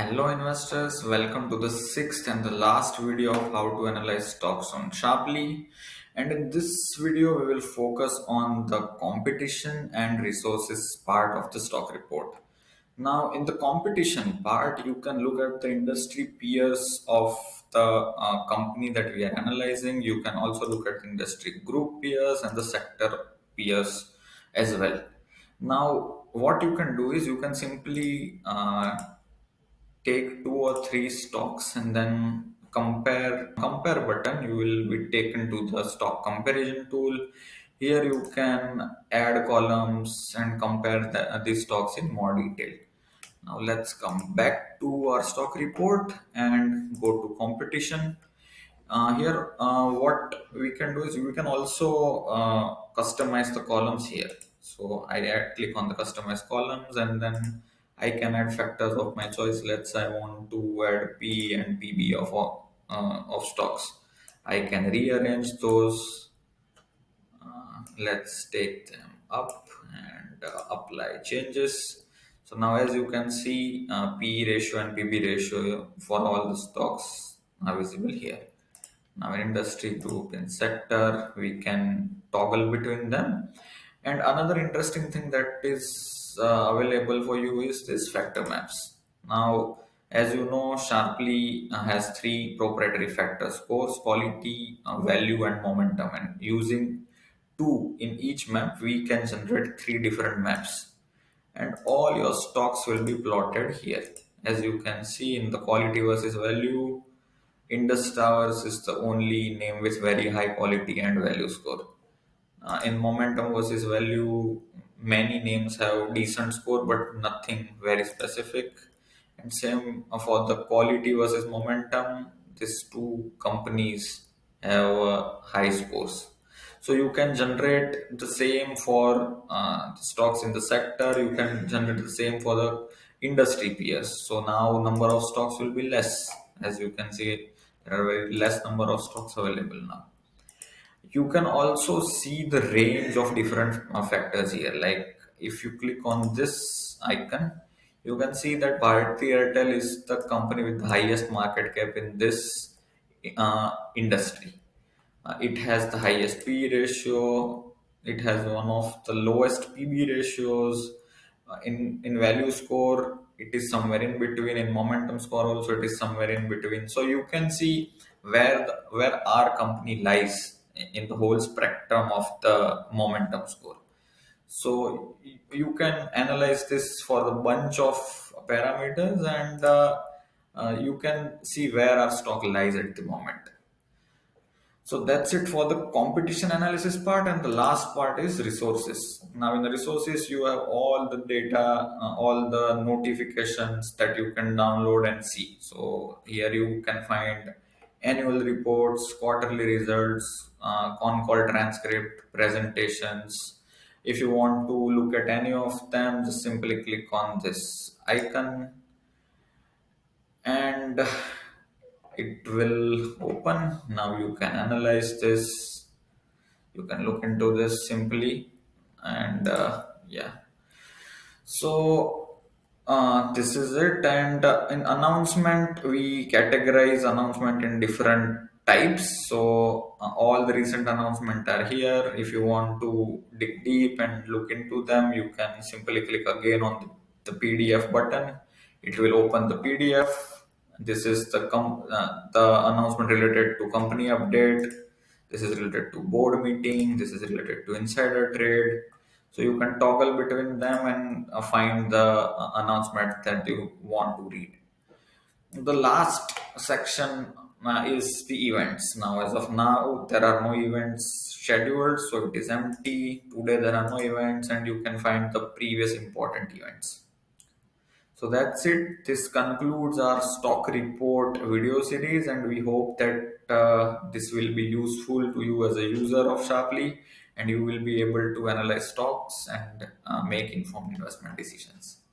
Hello investors, welcome to the sixth and the last video of how to analyze stocks on Sharply. And in this video, we will focus on the competition and resources part of the stock report. Now, in the competition part, you can look at the industry peers of the company that we are analyzing. You can also look at industry group peers and the sector peers as well. Now, what you can do is you can simply take two or three stocks and then compare button. You will be taken to the stock comparison tool. Here you can add columns and compare these stocks in more detail. Now let's come back to our stock report and go to competition. Here, what we can do is we can also customize the columns here. So click on the customize columns and then I can add factors of my choice. Let's say I want to add P and PB of stocks. I can rearrange those. Let's take them up and apply changes. So now as you can see, P ratio and PB ratio for all the stocks are visible here. Now in industry group, in sector, we can toggle between them. And another interesting thing that is available for you is this factor maps. Now, as you know, Sharply has three proprietary factors: course, quality, value, and momentum. And using two in each map, we can generate three different maps. And all your stocks will be plotted here. As you can see in the quality versus value, Indus Towers is the only name with very high quality and value score. In momentum versus value, many names have decent score but nothing very specific. And same for the quality versus momentum, these two companies have high scores. So you can generate the same for the stocks in the sector. You can generate the same for the industry peers. So now number of stocks will be less. As you can see, there are very less number of stocks available now. You can also see the range of different factors here. Like if you click on this icon, you can see that Bharti Airtel is the company with the highest market cap in this industry. It has the highest P ratio. It has one of the lowest PB ratios. In value score, it is somewhere in between. In momentum score, also it is somewhere in between. So you can see where our company lies in the whole spectrum of the momentum score. So you can analyze this for the bunch of parameters and you can see where our stock lies at the moment. So that's it for the competition analysis part, and the last part is resources. Now, in the resources, you have all the data, all the notifications that you can download and see. So here you can find annual reports, quarterly results, con call transcript, presentations. If you want to look at any of them, just simply click on this icon and it will open. Now you can analyze this, you can look into this simply, and yeah, so this is it. And in announcement, we categorize announcement in different types. So all the recent announcement are here. If you want to dig deep and look into them, you can simply click again on the PDF button. It will open the PDF. This is the announcement related to company update. This is related to board meeting. This is related to insider trade. So you can toggle between them and find the announcement that you want to read. The last section is the events. Now, as of now, there are no events scheduled, so it is empty. Today, there are no events, and you can find the previous important events. So that's it. This concludes our stock report video series, and we hope that this will be useful to you as a user of Sharply, and you will be able to analyze stocks and make informed investment decisions.